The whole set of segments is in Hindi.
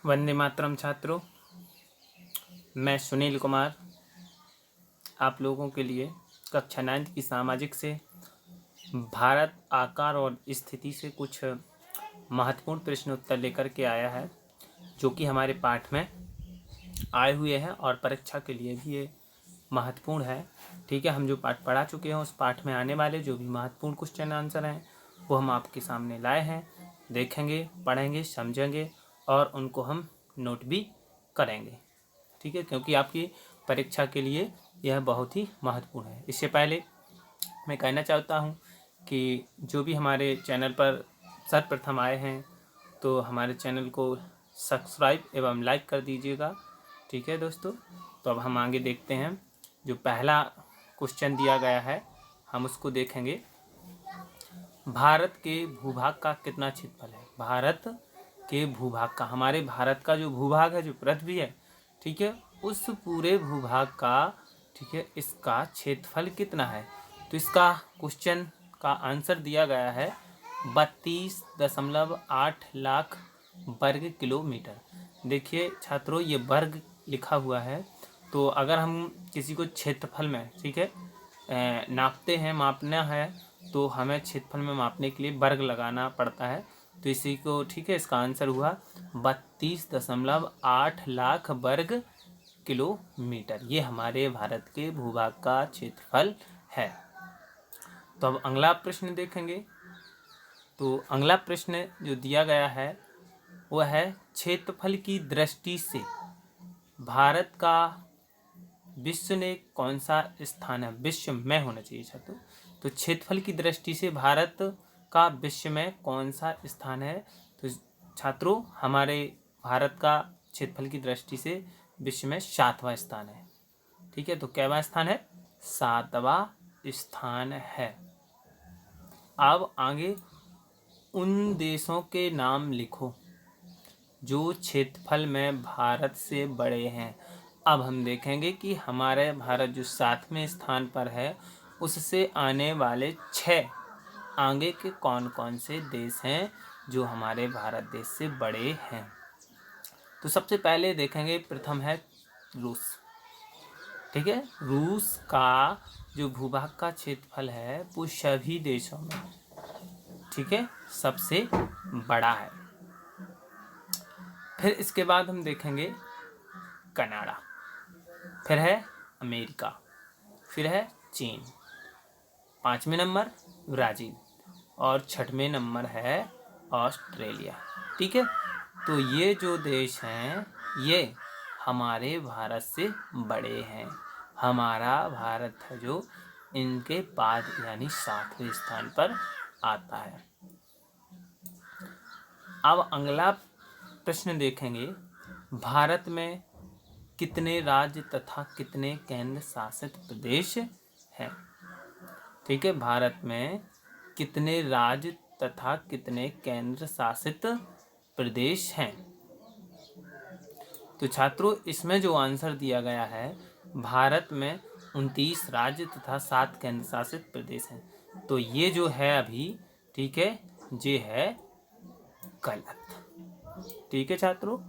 वंदे मातरम छात्रों, मैं सुनील कुमार आप लोगों के लिए कक्षा 9 की सामाजिक से भारत आकार और स्थिति से कुछ महत्वपूर्ण प्रश्न उत्तर लेकर के आया है, जो कि हमारे पाठ में आए हुए हैं और परीक्षा के लिए भी ये महत्वपूर्ण है। ठीक है, हम जो पाठ पढ़ा चुके हैं उस पाठ में आने वाले जो भी महत्वपूर्ण क्वेश्चन आंसर हैं वो हम आपके सामने लाए हैं। देखेंगे, पढ़ेंगे, समझेंगे और उनको हम नोट भी करेंगे। ठीक है, क्योंकि आपकी परीक्षा के लिए यह बहुत ही महत्वपूर्ण है। इससे पहले मैं कहना चाहता हूँ कि जो भी हमारे चैनल पर सर्वप्रथम आए हैं तो हमारे चैनल को सब्सक्राइब एवं लाइक कर दीजिएगा। ठीक है दोस्तों, तो अब हम आगे देखते हैं। जो पहला क्वेश्चन दिया गया है हम उसको देखेंगे। भारत के भूभाग का कितना क्षेत्रफल है? भारत के भूभाग का, हमारे भारत का जो भूभाग है, जो पृथ्वी है, ठीक है, उस पूरे भूभाग का, ठीक है, इसका क्षेत्रफल कितना है? तो इसका क्वेश्चन का आंसर दिया गया है 32.8 लाख वर्ग किलोमीटर। देखिए छात्रों, ये वर्ग लिखा हुआ है, तो अगर हम किसी को क्षेत्रफल में, ठीक है, नापते हैं, मापना है, तो हमें क्षेत्रफल में मापने के लिए वर्ग लगाना पड़ता है। तो इसी को, ठीक है, इसका आंसर हुआ 32.8 लाख वर्ग किलोमीटर। ये हमारे भारत के भूभाग का क्षेत्रफल है। तो अब अगला प्रश्न देखेंगे। तो अगला प्रश्न जो दिया गया है वह है क्षेत्रफल की दृष्टि से भारत का विश्व में कौन सा स्थान है? विश्व में होना चाहिए छात्रों। तो क्षेत्रफल की दृष्टि से भारत का विश्व में कौन सा स्थान है? तो छात्रों, हमारे भारत का क्षेत्रफल की दृष्टि से विश्व में 7वां स्थान है। ठीक है, तो कैवां स्थान है? 7वां स्थान है। अब आगे उन देशों के नाम लिखो जो क्षेत्रफल में भारत से बड़े हैं। अब हम देखेंगे कि हमारे भारत जो 7वें स्थान पर है उससे आने वाले 6 आगे के कौन कौन से देश हैं जो हमारे भारत देश से बड़े हैं। तो सबसे पहले देखेंगे, प्रथम है रूस। ठीक है, रूस का जो भूभाग का क्षेत्रफल है वो सभी देशों में, ठीक है, सबसे बड़ा है। फिर इसके बाद हम देखेंगे कनाडा, फिर है अमेरिका, फिर है चीन, 5वें नंबर ब्राज़ील और 6वें नंबर है ऑस्ट्रेलिया। ठीक है, तो ये जो देश हैं ये हमारे भारत से बड़े हैं। हमारा भारत है जो इनके बाद यानी 7वें स्थान पर आता है। अब अगला प्रश्न देखेंगे, भारत में कितने राज्य तथा कितने केंद्र शासित प्रदेश हैं? ठीक है, भारत में कितने राज्य तथा कितने केंद्र शासित प्रदेश हैं? तो छात्रों, इसमें जो आंसर दिया गया है, भारत में 29 राज्य तथा 7 केंद्र शासित प्रदेश हैं। तो ये जो है अभी, ठीक है, ये है गलत। ठीक है छात्रों,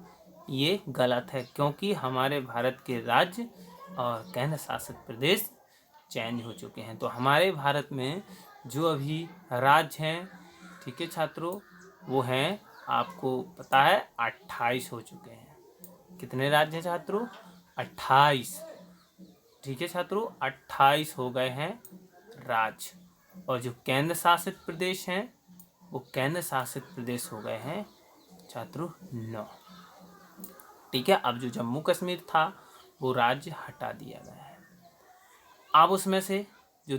ये गलत है, क्योंकि हमारे भारत के राज्य और केंद्र शासित प्रदेश चेंज हो चुके हैं। तो हमारे भारत में जो अभी राज्य हैं, ठीक है छात्रों, वो हैं, आपको पता है, 28 हो चुके हैं। कितने राज्य हैं छात्रों? 28। ठीक है छात्रों, 28 हो गए हैं राज्य। और जो केंद्र शासित प्रदेश हैं वो केंद्र शासित प्रदेश हो गए हैं छात्रों 9। ठीक है, अब जो जम्मू कश्मीर था वो राज्य हटा दिया गया है। अब उसमें से जो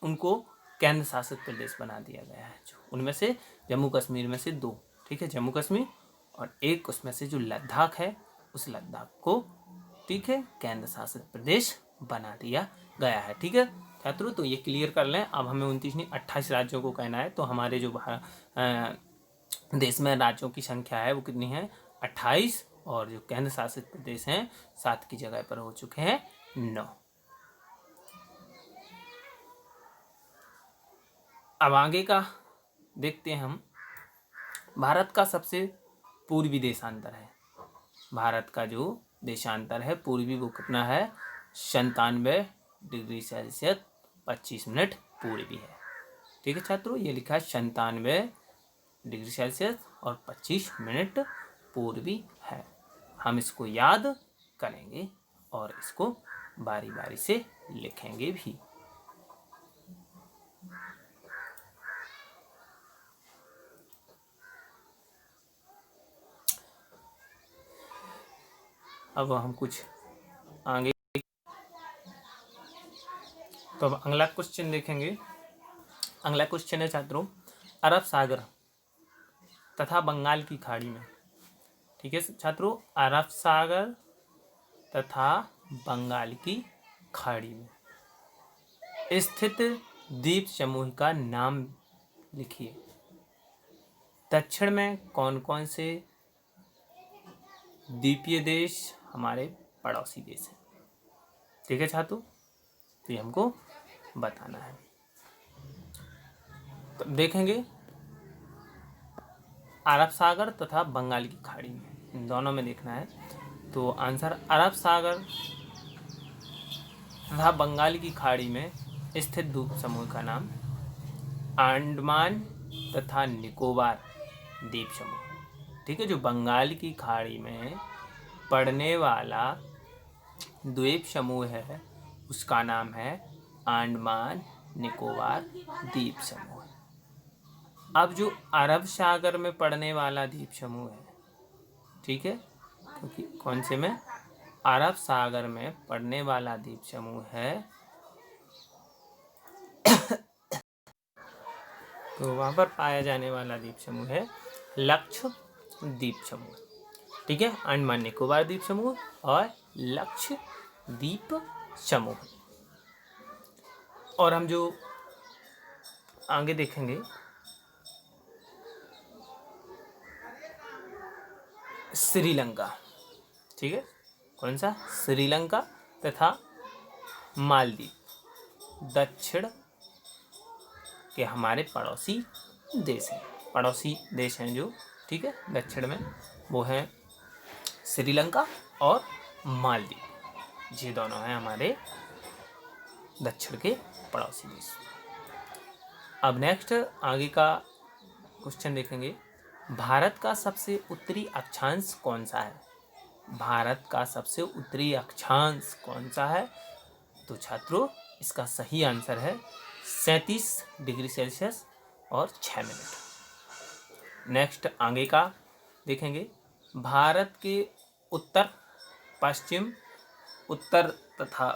उनको केंद्र शासित प्रदेश बना दिया गया है, जो उनमें से जम्मू कश्मीर में से 2, ठीक है, जम्मू कश्मीर, और एक उसमें से जो लद्दाख है, उस लद्दाख को, ठीक है, केंद्र शासित प्रदेश बना दिया गया है। ठीक है छात्रों, तो ये क्लियर कर लें। अब हमें 29 नहीं 28 राज्यों को कहना है। तो हमारे जो देश में राज्यों की संख्या है वो कितनी है? 28, और जो केंद्र शासित प्रदेश हैं 7 की जगह पर हो चुके हैं 9। अब आगे का देखते हैं हम। भारत का सबसे पूर्वी देशांतर है, भारत का जो देशांतर है पूर्वी वो कितना है 97 डिग्री सेल्सियस 25 मिनट पूर्वी है। ठीक है छात्रों, ये लिखा है 97 डिग्री सेल्सियस और 25 मिनट पूर्वी है। हम इसको याद करेंगे और इसको बारी बारी से लिखेंगे भी। अब हम कुछ आगे, तो अब अगला क्वेश्चन देखेंगे। अगला क्वेश्चन है छात्रों, अरब सागर तथा बंगाल की खाड़ी में, ठीक है छात्रों, अरब सागर तथा बंगाल की खाड़ी में स्थित द्वीप समूह का नाम लिखिए। दक्षिण में कौन कौन से द्वीपीय देश हमारे पड़ोसी देश हैं। ठीक है छात्रों, तो ये हमको बताना है। तो देखेंगे अरब सागर तथा बंगाल की खाड़ी में, इन दोनों में देखना है। तो आंसर अरब सागर तथा बंगाल की खाड़ी में स्थित द्वीप समूह का नाम अंडमान तथा निकोबार द्वीप समूह। ठीक है, जो बंगाल की खाड़ी में पड़ने वाला द्वीप समूह है उसका नाम है अंडमान निकोबार द्वीप समूह। अब जो अरब सागर में पड़ने वाला द्वीप समूह है, ठीक है, क्योंकि कौन से में अरब सागर में पड़ने वाला द्वीप समूह है तो वहाँ पर पाया जाने वाला द्वीप समूह है लक्षद्वीप समूह। ठीक है, अंडमान निकोबार द्वीप समूह और लक्षद्वीप समूह। और हम जो आगे देखेंगे श्रीलंका, ठीक है, कौन सा श्रीलंका तथा मालदीव दक्षिण के हमारे पड़ोसी देश हैं, पड़ोसी देश हैं जो, ठीक है, दक्षिण में वो हैं श्रीलंका और मालदीव, ये दोनों हैं हमारे दक्षिण के पड़ोसी देश। अब नेक्स्ट आगे का क्वेश्चन देखेंगे, भारत का सबसे उत्तरी अक्षांश कौन सा है। भारत का सबसे उत्तरी अक्षांश कौन सा है, तो छात्रों इसका सही आंसर है 37 डिग्री सेल्सियस और 6 मिनट। नेक्स्ट आगे का देखेंगे, भारत के उत्तर पश्चिम उत्तर तथा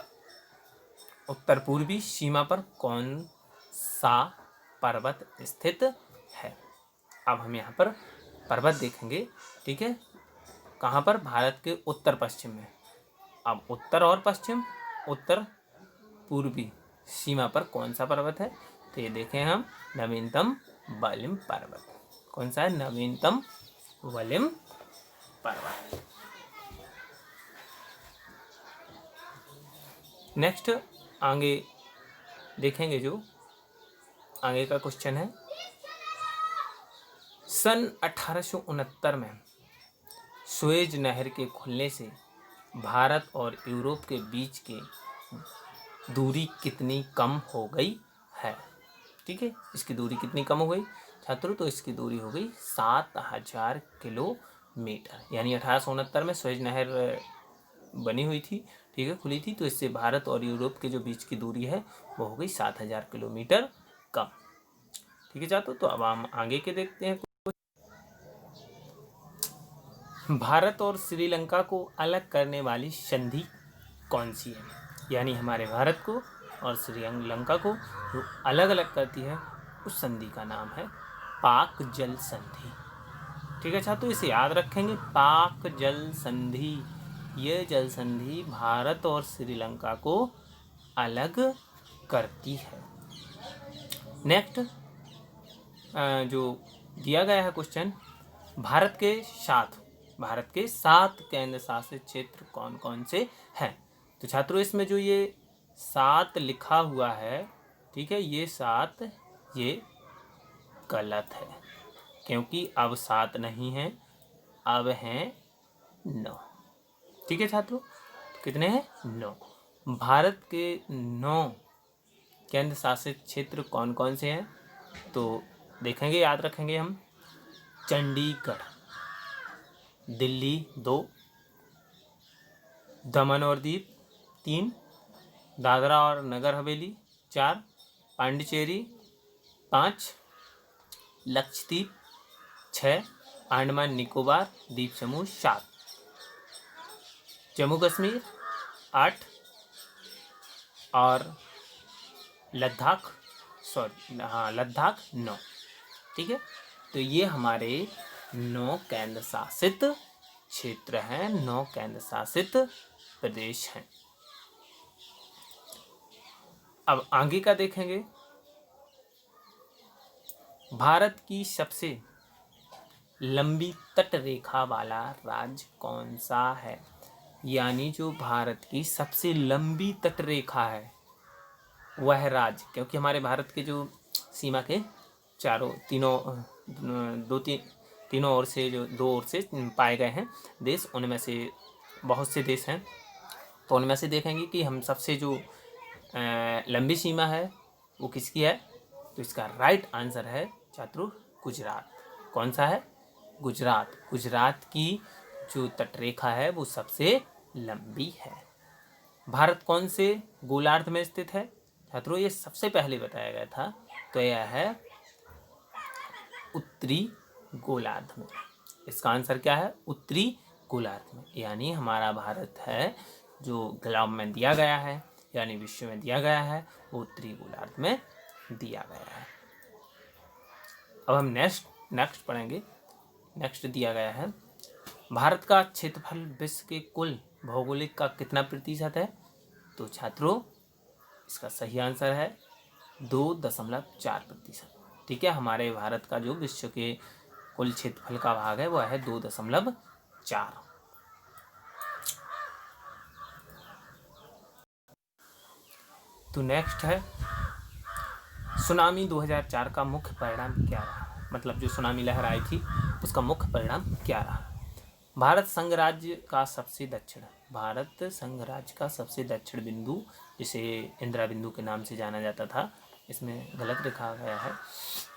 उत्तर पूर्वी सीमा पर कौन सा पर्वत स्थित है। अब हम यहाँ पर पर्वत देखेंगे, ठीक है, कहाँ पर, भारत के उत्तर पश्चिम में। अब उत्तर और पश्चिम उत्तर पूर्वी सीमा पर कौन सा पर्वत है, तो ये देखें हम नवीनतम वलिम पर्वत। कौन सा है, नवीनतम वलिम पर्वत। नेक्स्ट आगे देखेंगे, जो आगे का क्वेश्चन है, सन 1869 में सुएज नहर के खुलने से भारत और यूरोप के बीच के दूरी कितनी कम हो गई है। ठीक है, इसकी दूरी कितनी कम हो गई छात्रों, तो इसकी दूरी हो गई 7000 किलोमीटर। यानी 1869 में सुएज नहर बनी हुई थी, ठीक है, खुली थी, तो इससे भारत और यूरोप के जो बीच की दूरी है वो हो गई 7000 किलोमीटर कम। ठीक है छात्रों, तो अब हम आगे के देखते हैं। भारत और श्रीलंका को अलग करने वाली संधि कौन सी है। यानी हमारे भारत को और श्रीलंका को जो अलग अलग करती है उस संधि का नाम है पाक जल संधि। ठीक है छात्रों, इसे याद रखेंगे, पाक जल संधि। ये जल संधि भारत और श्रीलंका को अलग करती है। नेक्स्ट जो दिया गया है क्वेश्चन, भारत के 7 केंद्र शासित क्षेत्र कौन कौन से हैं। तो छात्रों इसमें जो ये 7 लिखा हुआ है, ठीक है, ये 7 ये गलत है, क्योंकि अब 7 नहीं हैं, अब हैं 9। ठीक है छात्रों, तो कितने हैं? 9। भारत के 9 केंद्र शासित क्षेत्र कौन कौन से हैं? तो देखेंगे, याद रखेंगे हम। चंडीगढ़, दिल्ली 2, दमन और दीप 3, दादरा और नगर हवेली 4, पांडिचेरी 5, लक्षद्वीप 6, अंडमान निकोबार द्वीप समूह 7, जम्मू कश्मीर 8 और लद्दाख 9। ठीक है, तो ये हमारे 9 केंद्र शासित क्षेत्र हैं, 9 केंद्र शासित प्रदेश हैं। अब आगे का देखेंगे। भारत की सबसे लंबी तट रेखा वाला राज्य कौन सा है? यानी जो भारत की सबसे लंबी तट रेखा है वह राज्य, क्योंकि हमारे भारत के जो सीमा के तीनों ओर से, जो 2 ओर से पाए गए हैं देश, उनमें से बहुत से देश हैं। तो उनमें से देखेंगे कि हम सबसे जो लंबी सीमा है वो किसकी है? तो इसका राइट आंसर है छात्रों गुजरात। कौन सा है? गुजरात। गुजरात की जो तटरेखा है वो सबसे लंबी है। भारत कौन से गोलार्ध में स्थित है? छात्रों ये सबसे पहले बताया गया था, तो यह है उत्तरी गोलार्ध में। इसका आंसर क्या है? उत्तरी गोलार्ध में। यानी हमारा भारत है जो ग्लोब में दिया गया है, यानी विश्व में दिया गया है, वो उत्तरी गोलार्ध में दिया गया है। अब हम नेक्स्ट पढ़ेंगे। नेक्स्ट दिया गया है, भारत का क्षेत्रफल विश्व के कुल भौगोलिक का कितना प्रतिशत है? तो छात्रों इसका सही आंसर है 2.4%। ठीक है, हमारे भारत का जो विश्व के कुल क्षेत्रफल का भाग है वह है 2.4। तो नेक्स्ट है, सुनामी 2004 का मुख्य परिणाम क्या रहा? मतलब जो सुनामी लहर आई थी उसका मुख्य परिणाम क्या रहा? भारत संघ राज्य का सबसे दक्षिण बिंदु, जिसे इंदिरा बिंदु के नाम से जाना जाता था, इसमें गलत लिखा गया है,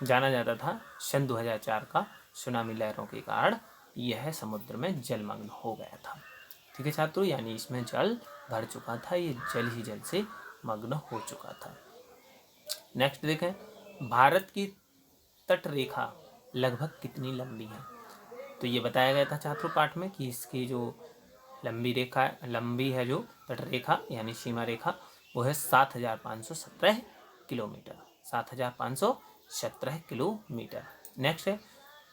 जाना जाता था, सन 2004 का सुनामी लहरों के कारण यह समुद्र में जलमग्न हो गया था। ठीक है छात्रों, यानी इसमें जल भर चुका था, ये जल ही जल से मग्न हो चुका था। नेक्स्ट देखें, भारत की तट रेखा लगभग कितनी लंबी है? तो ये बताया गया था छात्रों पाठ में कि इसकी जो लंबी है जो तट रेखा यानी सीमा रेखा, वो है 7,517 किलोमीटर। 7,517 किलोमीटर। नेक्स्ट है,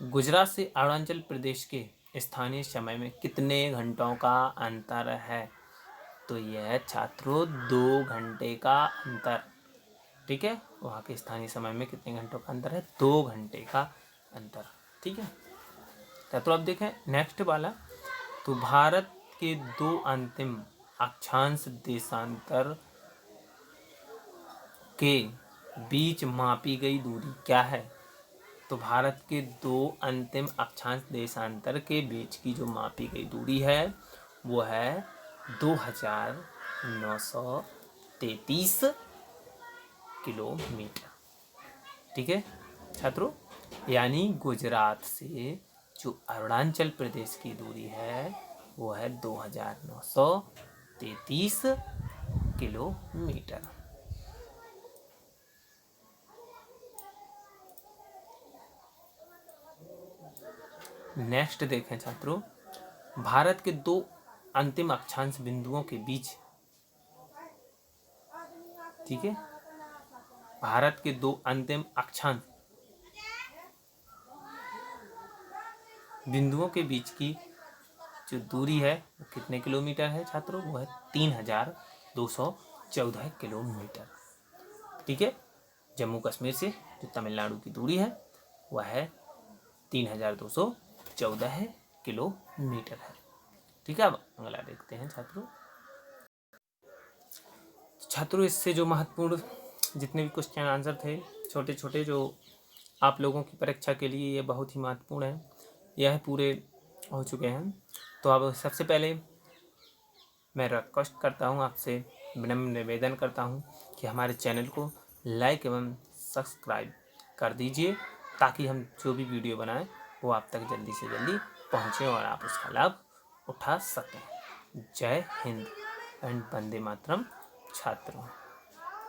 गुजरात से अरुणाचल प्रदेश के स्थानीय समय में कितने घंटों का अंतर है? तो यह है छात्रों 2 घंटे का अंतर। ठीक है, वहाँ के स्थानीय समय में कितने घंटों का अंतर है? 2 घंटे का अंतर। ठीक है, तो अब देखें नेक्स्ट वाला। तो भारत के 2 अंतिम अक्षांश देशांतर के बीच मापी गई दूरी क्या है? तो भारत के 2 अंतिम अक्षांश देशांतर के बीच की जो मापी गई दूरी है वो है 2,933 किलोमीटर। ठीक है छात्रों, यानी गुजरात से जो अरुणाचल प्रदेश की दूरी है वो है 2,933 किलोमीटर। नेक्स्ट देखें छात्रों, भारत के 2 अंतिम अक्षांश बिंदुओं के बीच, ठीक है, भारत के 2 अंतिम अक्षांश बिंदुओं के बीच की जो दूरी है वो कितने किलोमीटर है छात्रों? वो है 3,214 किलोमीटर। ठीक है, जम्मू कश्मीर से जो तमिलनाडु की दूरी है वह है 3,214 किलोमीटर है। ठीक है, अब अगला देखते हैं छात्रों इससे जो महत्वपूर्ण जितने भी क्वेश्चन आंसर थे छोटे छोटे, जो आप लोगों की परीक्षा के लिए ये बहुत ही महत्वपूर्ण है, यह पूरे हो चुके हैं। तो अब सबसे पहले मैं रिक्वेस्ट करता हूँ आपसे, विनम्र निवेदन करता हूँ कि हमारे चैनल को लाइक एवं सब्सक्राइब कर दीजिए, ताकि हम जो भी वीडियो बनाएं वो आप तक जल्दी से जल्दी पहुँचे और आप उसका लाभ उठा सकें। जय हिंद एंड वंदे मातरम छात्रों।